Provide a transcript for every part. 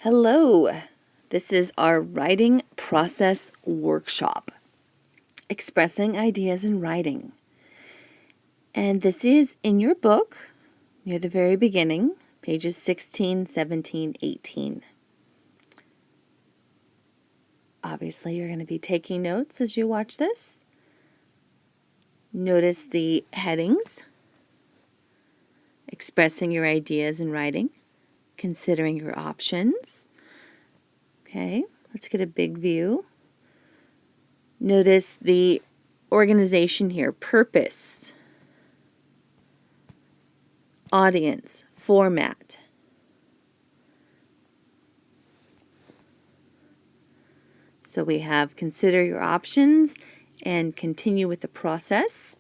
Hello, this is our writing process workshop, expressing ideas in writing. And this is in your book near the very beginning, pages 16, 17, 18. Obviously, you're going to be taking notes as you watch this. Notice the headings, expressing your ideas in writing, considering your options. Okay, let's get a big view. Notice the organization here, purpose, audience, format. So we have consider your options and continue with the process,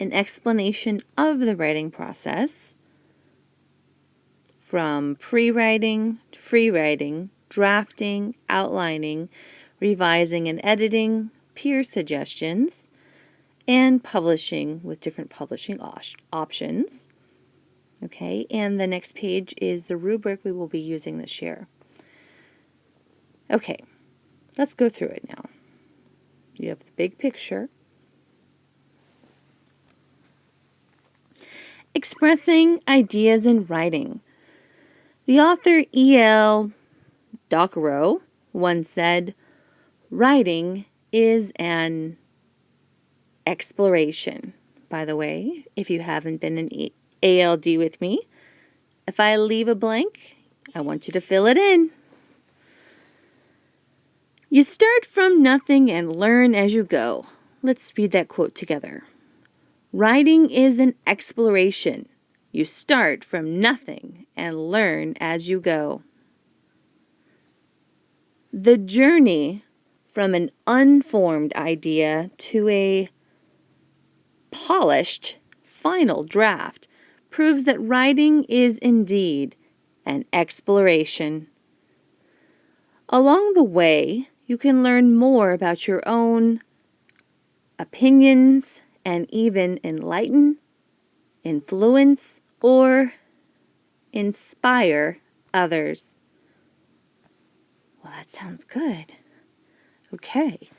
an explanation of the writing process, from pre-writing to free writing, drafting, outlining, revising and editing, peer suggestions, and publishing with different publishing options. Okay, and the next page is the rubric we will be using this year. Okay, let's go through it now. You have the big picture. Expressing ideas in writing. The author E.L. Dockerow once said, "Writing is an exploration." By the way, if you haven't been in ALD with me, if I leave a blank, I want you to fill it in. You start from nothing and learn as you go. Let's read that quote together. Writing is an exploration. You start from nothing and learn as you go. The journey from an unformed idea to a polished final draft proves that writing is indeed an exploration. Along the way, you can learn more about your own opinions and even enlighten, influence, or inspire others. Well, that sounds good. Okay,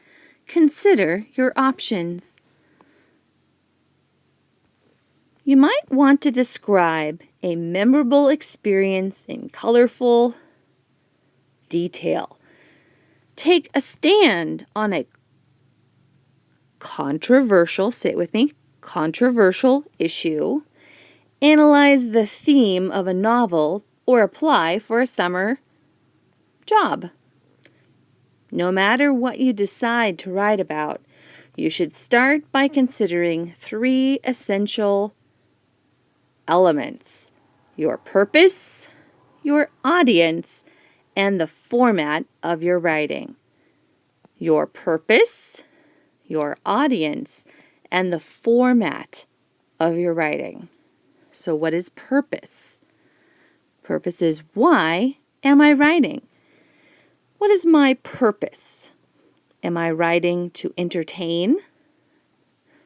consider your options. You might want to describe a memorable experience in colorful detail. Take a stand on a controversial, say it with me, controversial issue. Analyze the theme of a novel or apply for a summer job. No matter what you decide to write about, you should start by considering 3 essential elements: your purpose, your audience, and the format of your writing. Your purpose, your audience, and the format of your writing. So what is purpose? Purpose is, why am I writing? What is my purpose? Am I writing to entertain,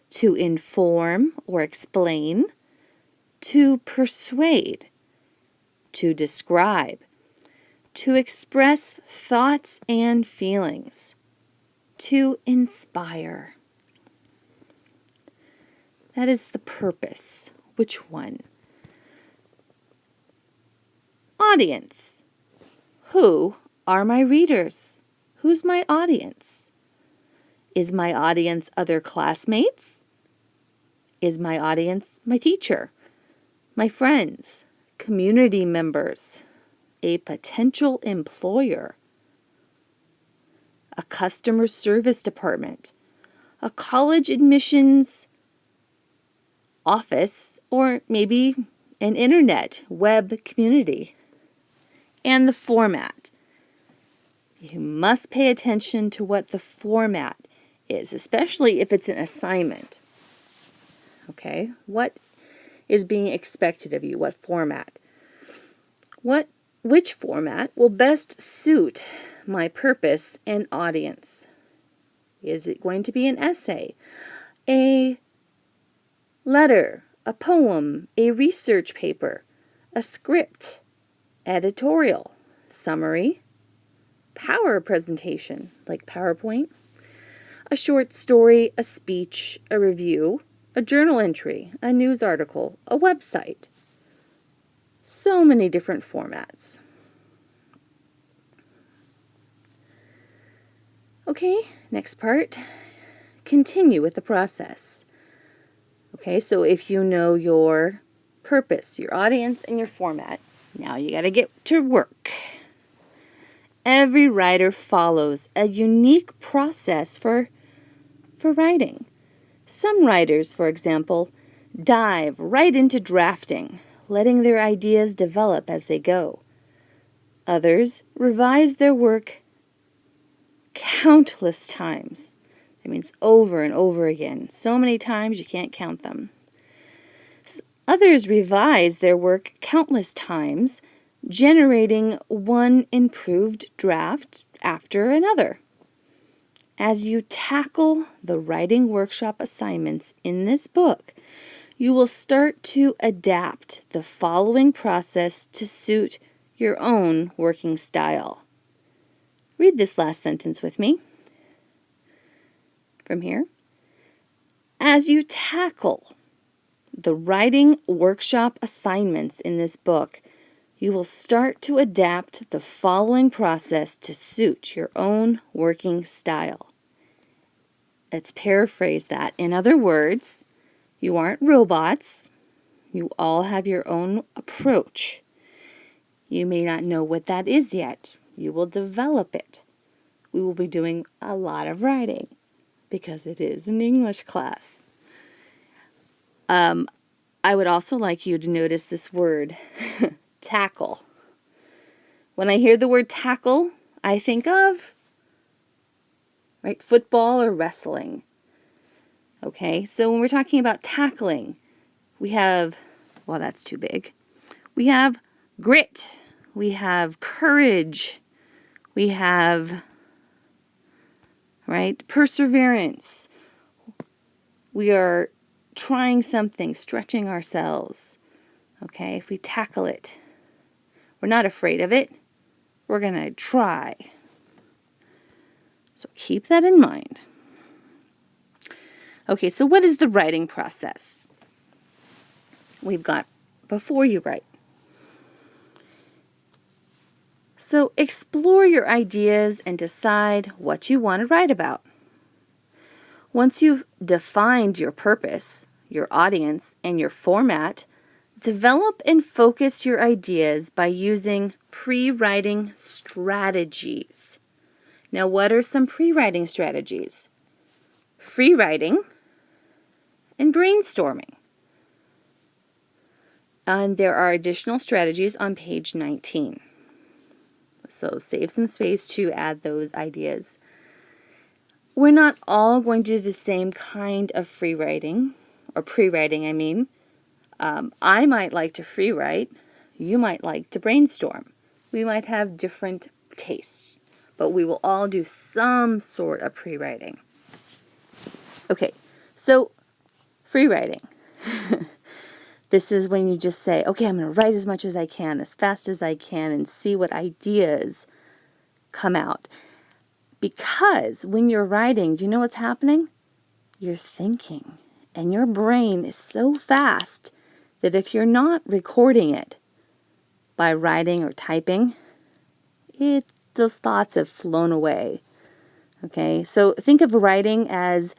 to inform or explain, to persuade, to describe, to express thoughts and feelings, to inspire? That is the purpose. Which one? Audience. Who are my readers? Who's my audience? Is my audience other classmates? Is my audience my teacher, my friends, community members, a potential employer, a customer service department, a college admissions office, or maybe an internet web community? And the format. You must pay attention to what the format is, especially if it's an assignment. Okay, what is being expected of you? What format? Which format will best suit my purpose and audience? Is it going to be an essay, a letter, a poem, a research paper, a script, editorial, summary, power presentation, like PowerPoint, a short story, a speech, a review, a journal entry, a news article, a website. So many different formats. Okay, next part. Continue with the process. Okay, so if you know your purpose, your audience, and your format, now you got to get to work. Every writer follows a unique process for writing. Some writers, for example, dive right into drafting, letting their ideas develop as they go. Others revise their work countless times. That means over and over again. So many times you can't count them. Others revise their work countless times, generating one improved draft after another. As you tackle the writing workshop assignments in this book, you will start to adapt the following process to suit your own working style. Read this last sentence with me. From here. As you tackle the writing workshop assignments in this book, you will start to adapt the following process to suit your own working style. Let's paraphrase that. In other words, you aren't robots. You all have your own approach. You may not know what that is yet. You will develop it. We will be doing a lot of writing because it is an English class. I would also like you to notice this word, tackle. When I hear the word tackle, I think of, football or wrestling. Okay, so when we're talking about tackling, we have, well, that's too big. We have grit. We have courage. We have, perseverance. We are trying something, stretching ourselves. Okay, if we tackle it, we're not afraid of it. We're going to try. So keep that in mind. Okay, so what is the writing process? We've got before you write. So explore your ideas and decide what you want to write about. Once you've defined your purpose, your audience, and your format, develop and focus your ideas by using pre-writing strategies. Now, what are some pre-writing strategies? Free writing and brainstorming. And there are additional strategies on page 19. So save some space to add those ideas. We're not all going to do the same kind of free writing, or pre-writing, I mean. I might like to free write. You might like to brainstorm. We might have different tastes, but we will all do some sort of pre-writing. Okay, so free writing. This is when you just say, okay, I'm going to write as much as I can, as fast as I can, and see what ideas come out. Because when you're writing, do you know what's happening? You're thinking. And your brain is so fast that if you're not recording it by writing or typing, those thoughts have flown away. Okay, so think of writing as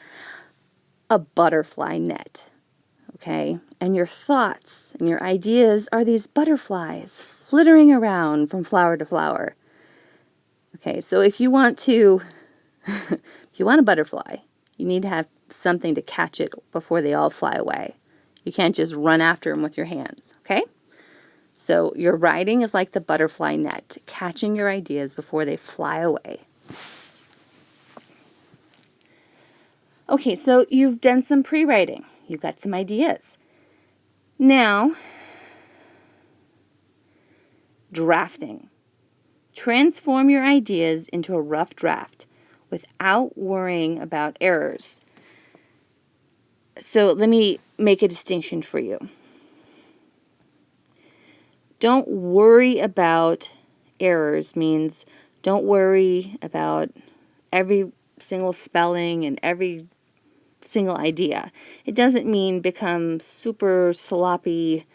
a butterfly net. Okay, and your thoughts and your ideas are these butterflies flittering around from flower to flower. Okay, so if you want a butterfly, you need to have something to catch it before they all fly away. You can't just run after them with your hands, okay? So your writing is like the butterfly net, catching your ideas before they fly away. Okay, so you've done some pre-writing. You've got some ideas. Now, drafting. Transform your ideas into a rough draft without worrying about errors. So let me make a distinction for you. Don't worry about errors means don't worry about every single spelling and every single idea. It doesn't mean become super sloppy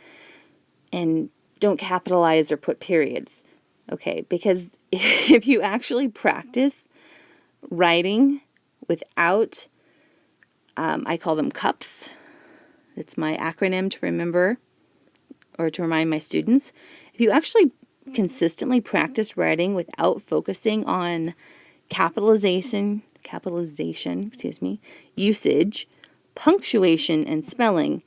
and don't capitalize or put periods. Okay, because if you actually practice writing without, I call them cups. It's my acronym to remember or to remind my students. If you actually consistently practice writing without focusing on capitalization, usage, punctuation, and spelling,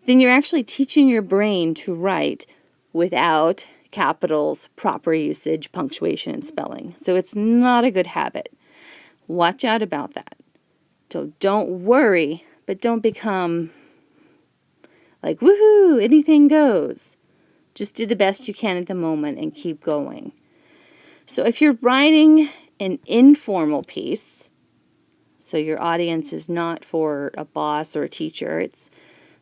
then you're actually teaching your brain to write without capitals, proper usage, punctuation, and spelling. So it's not a good habit. Watch out about that. So don't worry, but don't become like, woohoo, anything goes. Just do the best you can at the moment and keep going. So if you're writing an informal piece, so your audience is not for a boss or a teacher, it's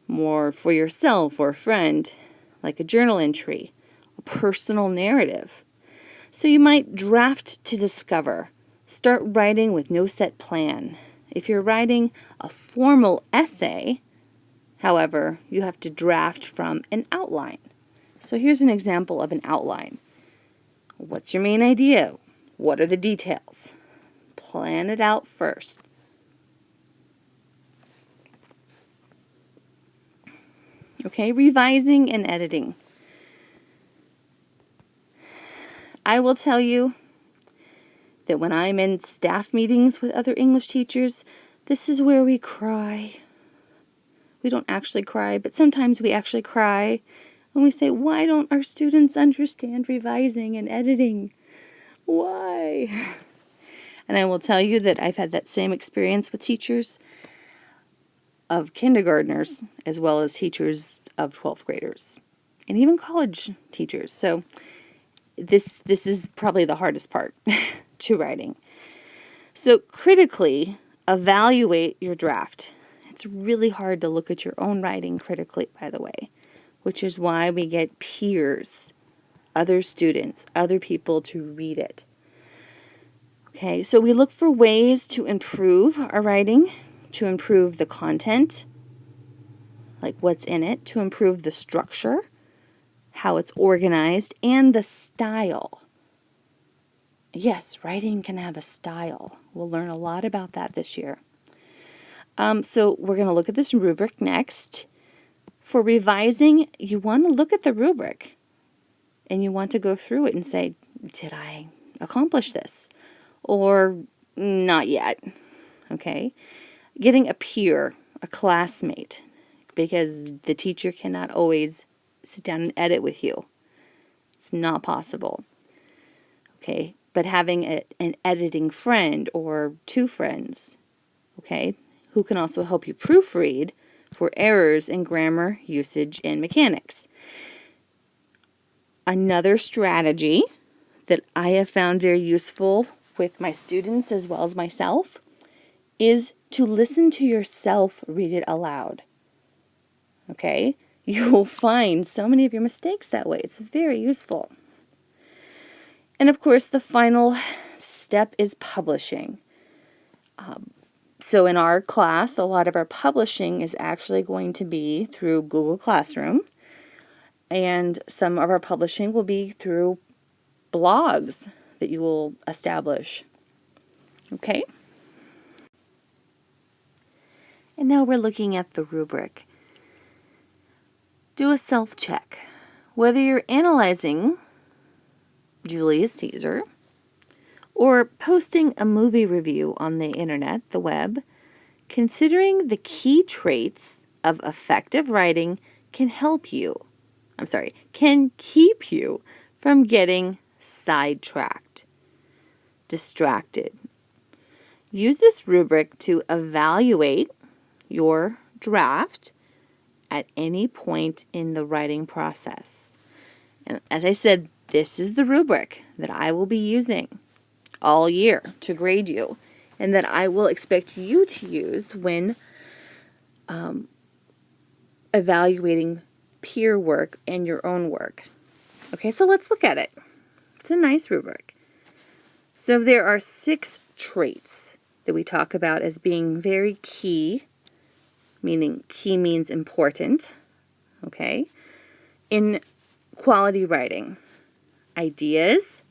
more for yourself or a friend, like a journal entry, a personal narrative. So you might draft to discover. Start writing with no set plan. If you're writing a formal essay, however, you have to draft from an outline. So here's an example of an outline. What's your main idea? What are the details? Plan it out first. Okay, revising and editing. I will tell you that when I'm in staff meetings with other English teachers, this is where we cry. We don't actually cry, but sometimes we actually cry when we say, why don't our students understand revising and editing? Why? And I will tell you that I've had that same experience with teachers of kindergartners as well as teachers of 12th graders and even college teachers. So this is probably the hardest part to writing. So critically evaluate your draft. It's really hard to look at your own writing critically, by the way, which is why we get peers, other students, other people to read it. Okay, so we look for ways to improve our writing, to improve the content, like what's in it, to improve the structure, how it's organized, and the style. Yes, writing can have a style. We'll learn a lot about that this year. So we're going to look at this rubric next. For revising, you want to look at the rubric and you want to go through it and say, did I accomplish this? Or not yet. Okay? Getting a peer, a classmate, because the teacher cannot always sit down and edit with you. It's not possible. Okay? But having an editing friend or two friends, okay, who can also help you proofread for errors in grammar, usage, and mechanics. Another strategy that I have found very useful with my students as well as myself is to listen to yourself read it aloud. Okay? You will find so many of your mistakes that way. It's very useful. And of course, the final step is publishing. So in our class, a lot of our publishing is actually going to be through Google Classroom, and some of our publishing will be through blogs that you will establish. Okay? And now we're looking at the rubric. Do a self-check. Whether you're analyzing Julius Caesar or posting a movie review on the internet, the web, considering the key traits of effective writing can keep you from getting sidetracked, distracted. Use this rubric to evaluate your draft at any point in the writing process. And as I said, this is the rubric that I will be using all year to grade you, and that I will expect you to use when evaluating peer work and your own work. Okay, so let's look at it. It's a nice rubric. So there are 6 traits that we talk about as being very key, meaning key means important, okay, in quality writing. Ideas,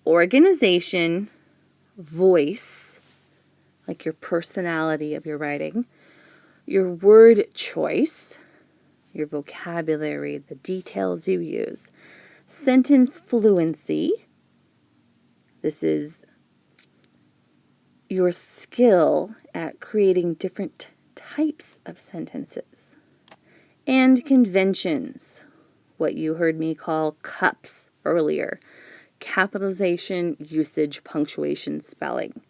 organization, voice, like your personality of your writing, your word choice, your vocabulary, the details you use, sentence fluency. This is your skill at creating different types of sentences. And conventions, what you heard me call cups earlier. Capitalization, usage, punctuation, spelling.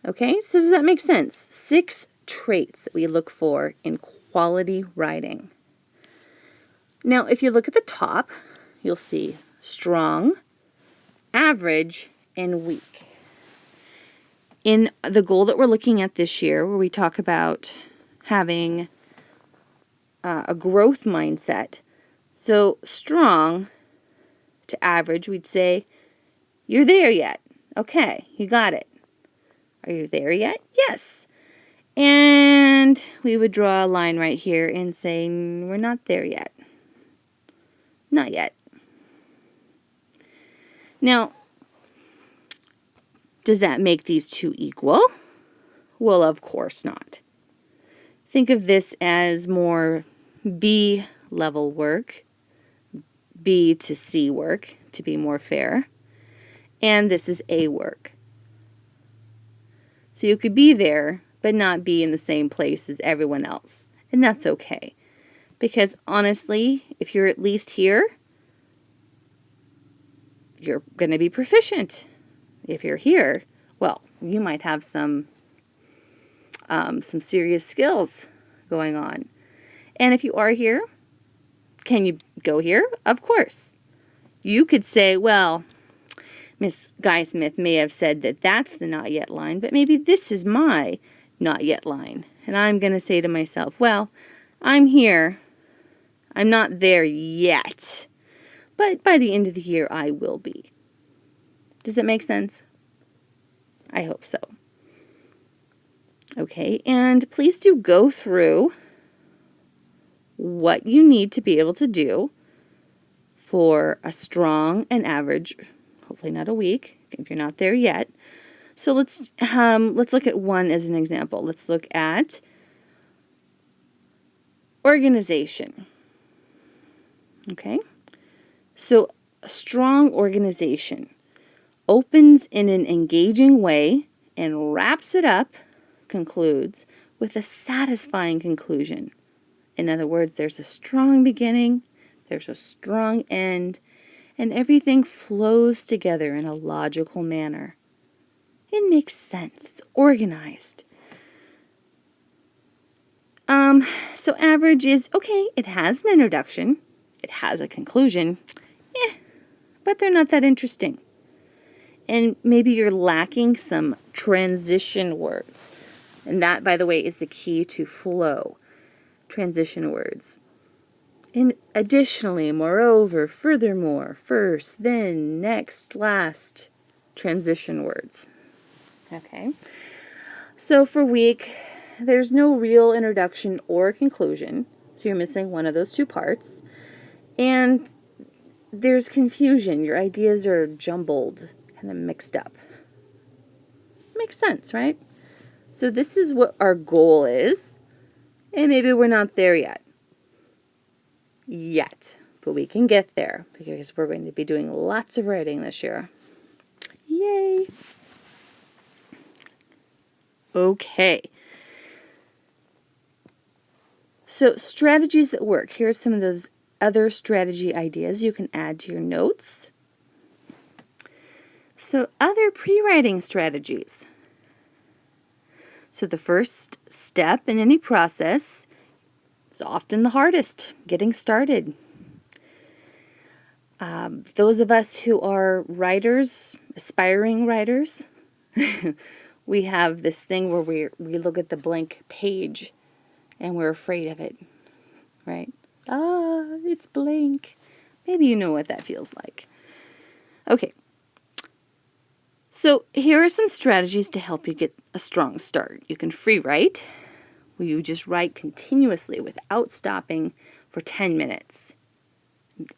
Okay, so does that make sense? 6 traits that we look for in quality writing. Now, if you look at the top, you'll see strong, average, and weak. In the goal that we're looking at this year, where we talk about having a growth mindset, so strong to average, we'd say, you're there yet. Okay, you got it. Are you there yet? Yes. And we would draw a line right here and say, we're not there yet. Not yet. Now, does that make these two equal? Well, of course not. Think of this as more B level work, B to C work, to be more fair. And this is A work. So you could be there, but not be in the same place as everyone else. And that's okay. Because honestly, if you're at least here, you're going to be proficient. If you're here, well, you might have some serious skills going on. And if you are here, can you go here? Of course. You could say, well, Miss Guy Smith may have said that that's the not yet line, but maybe this is my not yet line. And I'm going to say to myself, well, I'm here. I'm not there yet. But by the end of the year, I will be. Does that make sense? I hope so. Okay, and please do go through what you need to be able to do for a strong and average, hopefully not a weak, if you're not there yet. So let's look at one as an example. Let's look at organization. Okay, so a strong organization opens in an engaging way and wraps it up, concludes, with a satisfying conclusion. In other words, there's a strong beginning, there's a strong end, and everything flows together in a logical manner. It makes sense. It's organized. So average is, okay, it has an introduction, it has a conclusion, but they're not that interesting. And maybe you're lacking some transition words. And that, by the way, is the key to flow. Transition words. And additionally, moreover, furthermore, first, then, next, last. Transition words. Okay. So for week, there's no real introduction or conclusion. So you're missing one of those two parts. And there's confusion. Your ideas are jumbled, kind of mixed up. Makes sense, right? So this is what our goal is. And maybe we're not there yet. But we can get there because we're going to be doing lots of writing this year. Yay! Okay. So strategies that work. Here's some of those other strategy ideas you can add to your notes. So other pre-writing strategies. So the first step in any process is often the hardest, getting started. Those of us who are writers, aspiring writers, we have this thing where we look at the blank page and we're afraid of it, right? It's blank. Maybe you know what that feels like. Okay, so here are some strategies to help you get a strong start. You can free write, where you just write continuously without stopping for 10 minutes.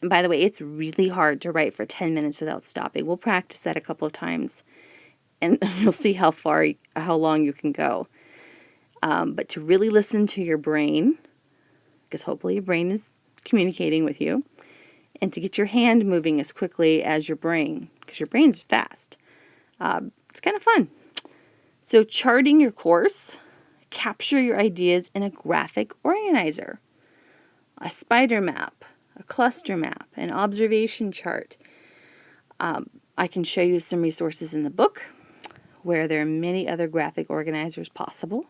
And by the way, it's really hard to write for 10 minutes without stopping. We'll practice that a couple of times, and you'll see how long you can go. But to really listen to your brain, because hopefully your brain is communicating with you, and to get your hand moving as quickly as your brain, because your brain's fast. It's kind of fun. So charting your course, capture your ideas in a graphic organizer, a spider map, a cluster map, an observation chart. I can show you some resources in the book where there are many other graphic organizers possible.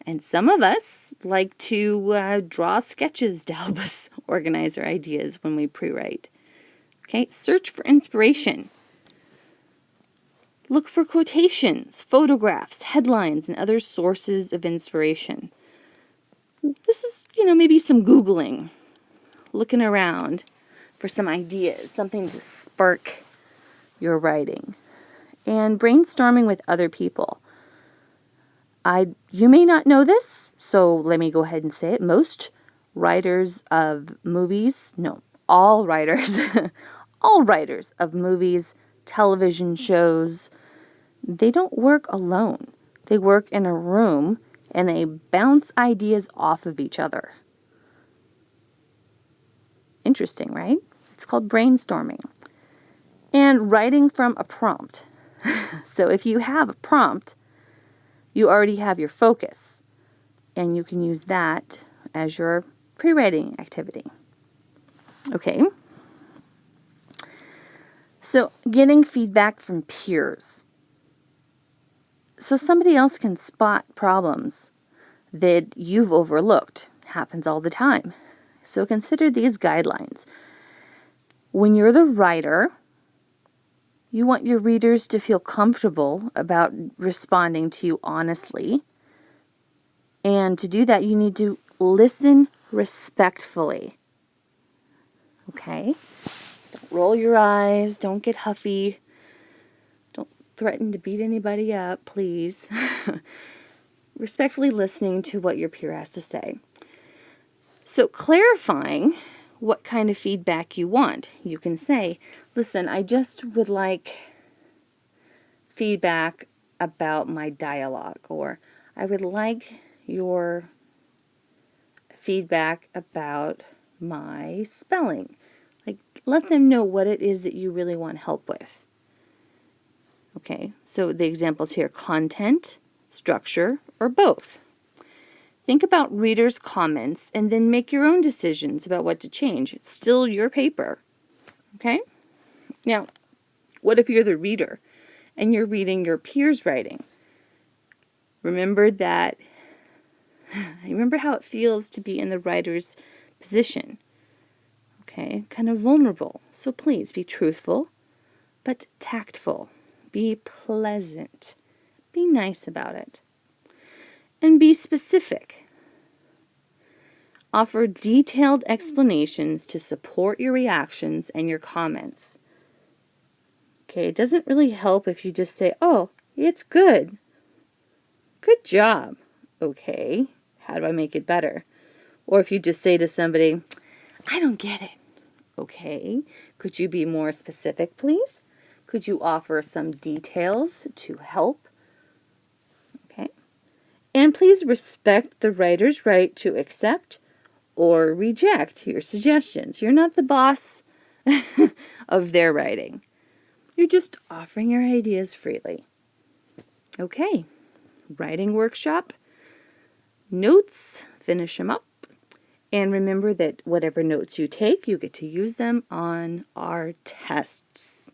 And some of us like to draw sketches to help us organize our ideas when we pre-write. Okay, search for inspiration. Look for quotations, photographs, headlines, and other sources of inspiration. This is, maybe some Googling, looking around for some ideas, something to spark your writing. And brainstorming with other people. You may not know this, so let me go ahead and say it. Most writers of movies, all writers, all writers of movies, television shows, they don't work alone. They work in a room and they bounce ideas off of each other. Interesting, right? It's called brainstorming. And writing from a prompt. So if you have a prompt, you already have your focus, and you can use that as your pre-writing activity. Okay. So getting feedback from peers. So somebody else can spot problems that you've overlooked. Happens all the time. So consider these guidelines. When you're the writer, you want your readers to feel comfortable about responding to you honestly. And to do that, you need to listen respectfully. Okay? Don't roll your eyes. Don't get huffy. Don't threaten to beat anybody up, please. Respectfully listening to what your peer has to say. So clarifying what kind of feedback you want. You can say, listen, I just would like feedback about my dialogue, or I would like your feedback about my spelling. Like, let them know what it is that you really want help with. Okay, so the examples here, content, structure, or both. Think about readers' comments and then make your own decisions about what to change. It's still your paper. Okay? Now, what if you're the reader and you're reading your peers' writing? Remember how it feels to be in the writer's position. Okay? Kind of vulnerable. So please be truthful, but tactful. Be pleasant. Be nice about it. And be specific. Offer detailed explanations to support your reactions and your comments. Okay, it doesn't really help if you just say, oh, it's good. Good job. Okay, how do I make it better? Or if you just say to somebody, I don't get it. Okay, could you be more specific, please? Could you offer some details to help? Okay. And please respect the writer's right to accept or reject your suggestions. You're not the boss of their writing. You're just offering your ideas freely. Okay, writing workshop, notes, finish them up. And remember that whatever notes you take, you get to use them on our tests.